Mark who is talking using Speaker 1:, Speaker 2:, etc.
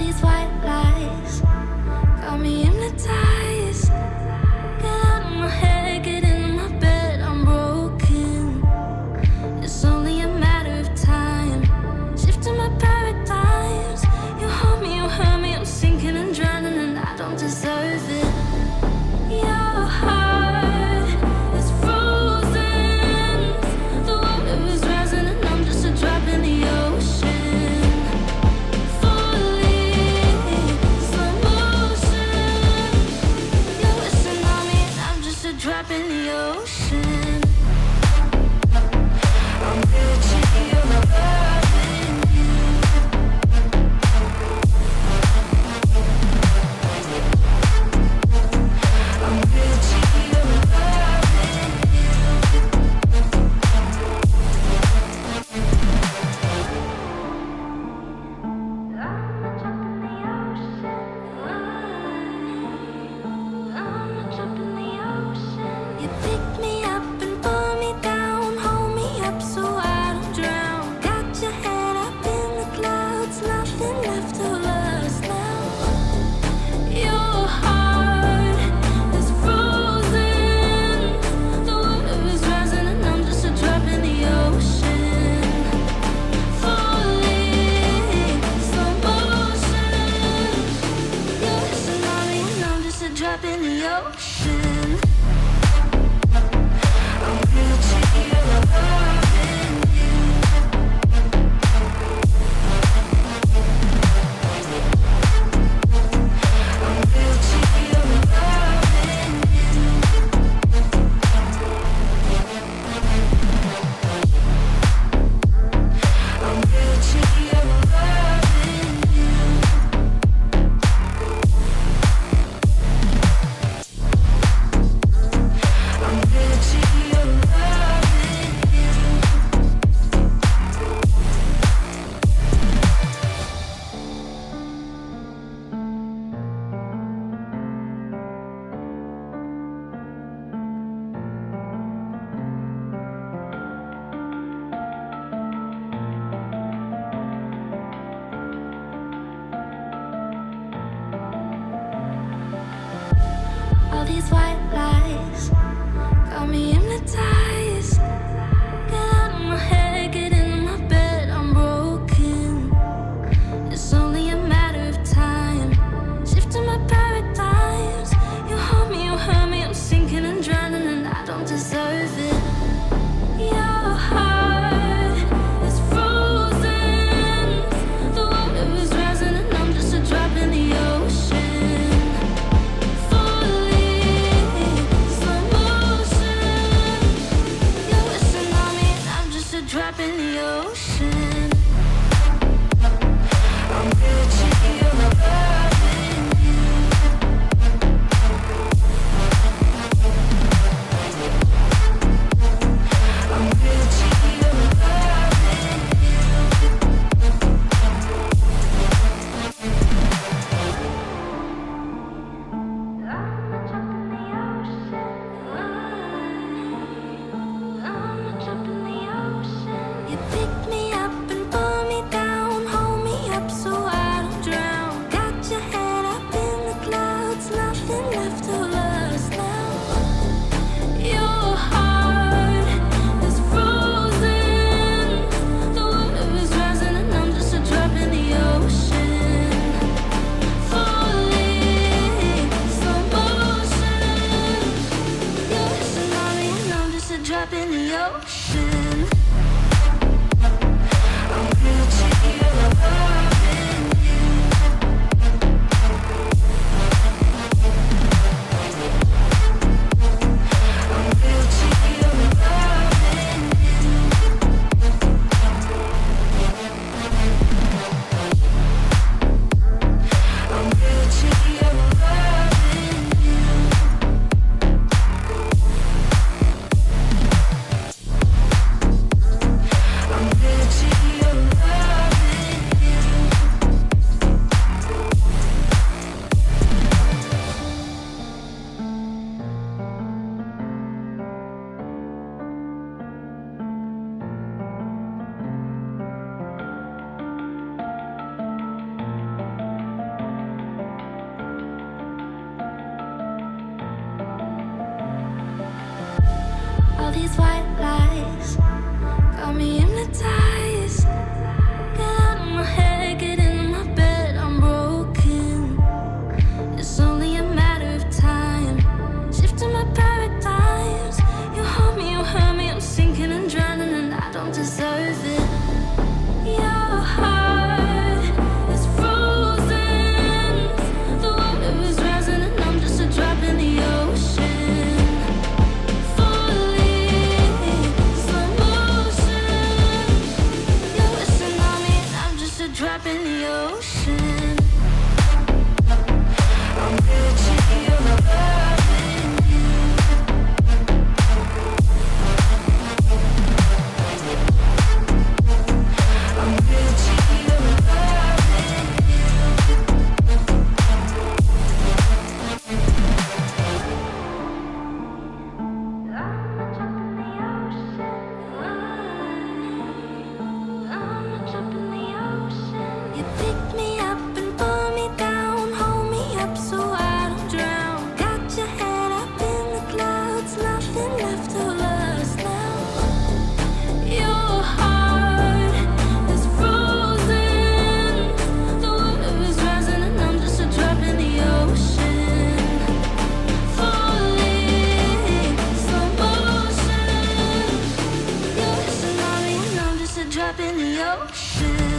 Speaker 1: these white lies got me hypnotized. Get out of my head, get into my bed, I'm broken. It's only a matter of time. Shifting my paradigms. You hold me, you hurt me, I'm sinking and drowning, and I don't deserve it. Your heart is frozen. The water is rising and I'm just a drop in the ocean. Falling, slow motion. You're wishing on me and I'm just a drop in the ocean. I'm reaching your loving you. I'm reaching your loving you. I'm a drop in the ocean. I'm a drop in the ocean. You pick me up and pull me down, hold me up so I don't drown. Got your head up in the clouds, nothing left of us now. Your heart is frozen. The water is rising and I'm just a drop in the ocean. Falling, slow motion. You're wishing on me and I'm just a drop in the ocean. I'm reaching your loving you. I'm reaching your loving you. I'm reaching your loving you. I'm reaching your loving you. All these white lies got me hypnotized. Get out of my head, get into my bed, I'm broken. It's only a matter of time. Shifting my paradigms. You hold me, you hurt me, I'm sinking and drowning, and I don't deserve it. Your heart is frozen. The water is rising and I'm just a drop in the ocean. Falling, slow motion. You're wishing on me and I'm just a drop in the ocean. I'm reaching your loving you. I'm reaching your loving you. I'm a drop in the ocean. I'm a drop in the ocean. You pick me up up in the ocean.